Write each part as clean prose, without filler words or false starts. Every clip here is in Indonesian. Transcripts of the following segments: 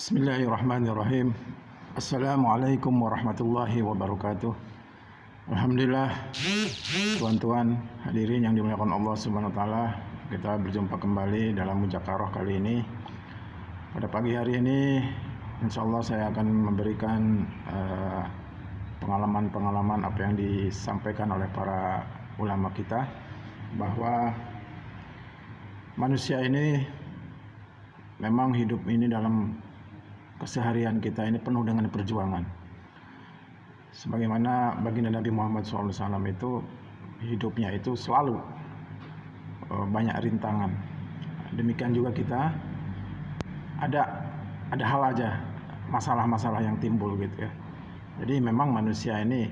Bismillahirrahmanirrahim. Assalamualaikum warahmatullahi wabarakatuh. Alhamdulillah, tuan-tuan hadirin yang dimuliakan Allah Subhanahu wa taala, kita berjumpa kembali dalam Muzakarah kali ini. Pada pagi hari ini insyaallah saya akan memberikan pengalaman-pengalaman apa yang disampaikan oleh para ulama kita, bahwa manusia ini memang hidup ini dalam keseharian kita ini penuh dengan perjuangan. Sebagaimana baginda Nabi Muhammad SAW itu hidupnya itu selalu banyak rintangan. Demikian juga kita ada hal aja masalah-masalah yang timbul gitu ya. Jadi memang manusia ini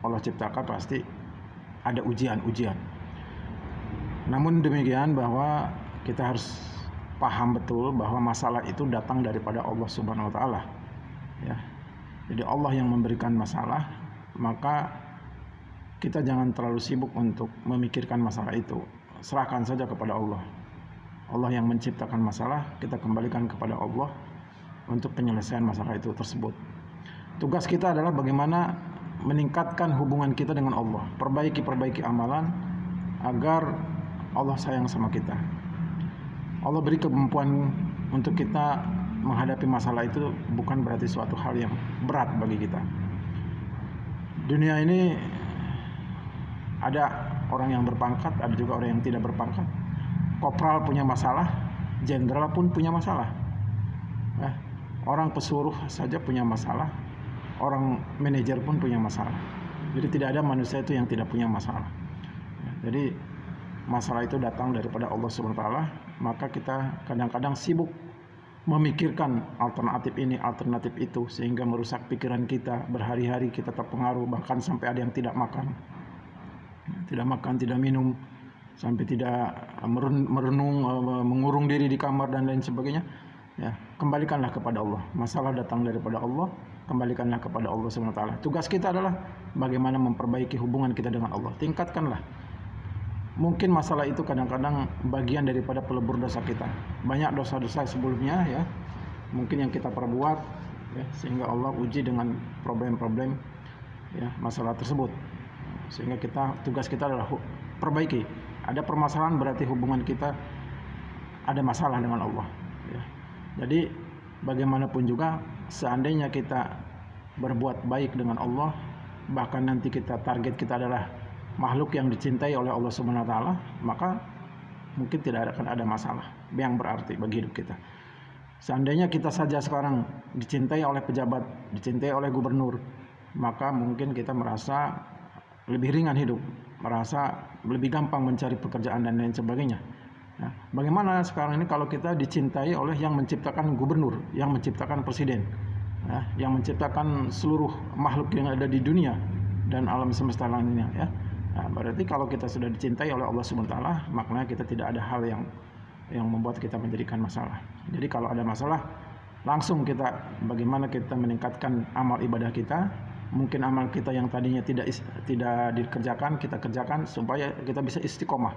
Allah ciptakan pasti ada ujian-ujian. Namun demikian bahwa kita harus paham betul bahwa masalah itu datang daripada Allah Subhanahu wa taala. Ya. Jadi Allah yang memberikan masalah, maka kita jangan terlalu sibuk untuk memikirkan masalah itu. Serahkan saja kepada Allah. Allah yang menciptakan masalah, kita kembalikan kepada Allah untuk penyelesaian masalah itu tersebut. Tugas kita adalah bagaimana meningkatkan hubungan kita dengan Allah, perbaiki amalan agar Allah sayang sama kita. Allah beri kemampuan untuk kita menghadapi masalah itu bukan berarti suatu hal yang berat bagi kita. Dunia ini ada orang yang berpangkat, ada juga orang yang tidak berpangkat. Kopral punya masalah, jenderal pun punya masalah. Orang pesuruh saja punya masalah, orang manajer pun punya masalah. Jadi tidak ada manusia itu yang tidak punya masalah. Jadi masalah itu datang daripada Allah Subhanahu wa taala, maka kita kadang-kadang sibuk memikirkan alternatif ini, alternatif itu, sehingga merusak pikiran kita. Berhari-hari kita terpengaruh, bahkan sampai ada yang tidak makan, tidak minum, sampai tidak merenung, mengurung diri di kamar dan lain sebagainya. Ya, kembalikanlah kepada Allah. Masalah datang daripada Allah, kembalikanlah kepada Allah Subhanahu wa taala. Tugas kita adalah bagaimana memperbaiki hubungan kita dengan Allah. Tingkatkanlah. Mungkin masalah itu kadang-kadang bagian daripada pelebur dosa kita. Banyak dosa-dosa sebelumnya ya, mungkin yang kita perbuat ya, sehingga Allah uji dengan problem-problem ya, masalah tersebut. Sehingga tugas kita adalah perbaiki. Ada permasalahan berarti hubungan kita ada masalah dengan Allah ya. Jadi bagaimanapun juga seandainya kita berbuat baik dengan Allah, bahkan nanti target kita adalah makhluk yang dicintai oleh Allah Subhanahu wa taala, maka mungkin tidak akan ada masalah yang berarti bagi hidup kita. Seandainya kita saja sekarang dicintai oleh pejabat, dicintai oleh gubernur, maka mungkin kita merasa lebih ringan hidup, merasa lebih gampang mencari pekerjaan dan lain sebagainya. Nah, bagaimana sekarang ini kalau kita dicintai oleh yang menciptakan gubernur, yang menciptakan presiden, yang menciptakan seluruh makhluk yang ada di dunia dan alam semesta lainnya ya. Nah, berarti kalau kita sudah dicintai oleh Allah Subhanahu wa taala, maknanya kita tidak ada hal yang membuat kita menjadikan masalah. Jadi kalau ada masalah, langsung kita bagaimana kita meningkatkan amal ibadah kita. Mungkin amal kita yang tadinya tidak dikerjakan, kita kerjakan supaya kita bisa istiqomah.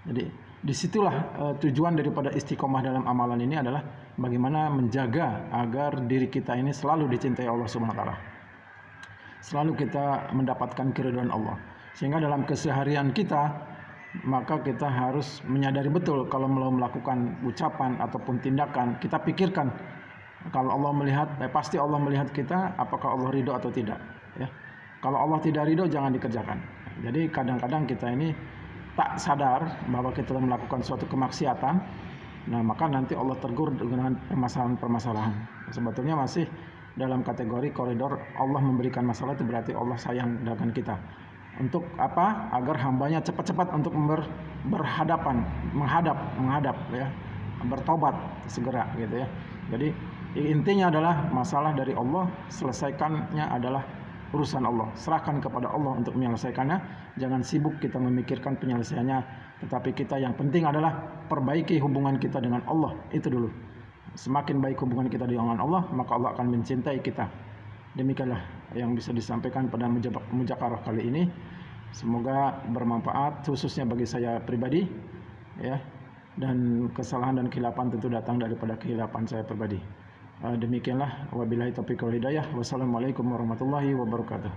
Jadi disitulah tujuan daripada istiqomah dalam amalan ini adalah bagaimana menjaga agar diri kita ini selalu dicintai Allah Subhanahu wa taala. Selalu kita mendapatkan keridhaan Allah. Sehingga dalam keseharian kita, maka kita harus menyadari betul kalau mau melakukan ucapan ataupun tindakan, kita pikirkan kalau Allah melihat, pasti Allah melihat kita, apakah Allah ridho atau tidak ya. Kalau Allah tidak ridho, jangan dikerjakan. Jadi kadang-kadang kita ini tak sadar bahwa kita melakukan suatu kemaksiatan, nah maka nanti Allah tegur dengan permasalahan-permasalahan. Sebetulnya masih dalam kategori koridor Allah memberikan masalah, itu berarti Allah sayang dengan kita. Untuk apa? Agar hambanya cepat-cepat untuk menghadap ya, bertobat segera gitu ya. Jadi intinya adalah masalah dari Allah, selesaikannya adalah urusan Allah. Serahkan kepada Allah untuk menyelesaikannya. Jangan sibuk kita memikirkan penyelesaiannya, tetapi kita yang penting adalah perbaiki hubungan kita dengan Allah. Itu dulu. Semakin baik hubungan kita dengan Allah, maka Allah akan mencintai kita. Demikianlah yang bisa disampaikan pada Muzakarah kali ini. Semoga bermanfaat khususnya bagi saya pribadi ya. Dan kesalahan dan kehilapan tentu datang daripada kehilapan saya pribadi. Demikianlah, wabillahi taufiq wal hidayah. Wassalamualaikum warahmatullahi wabarakatuh.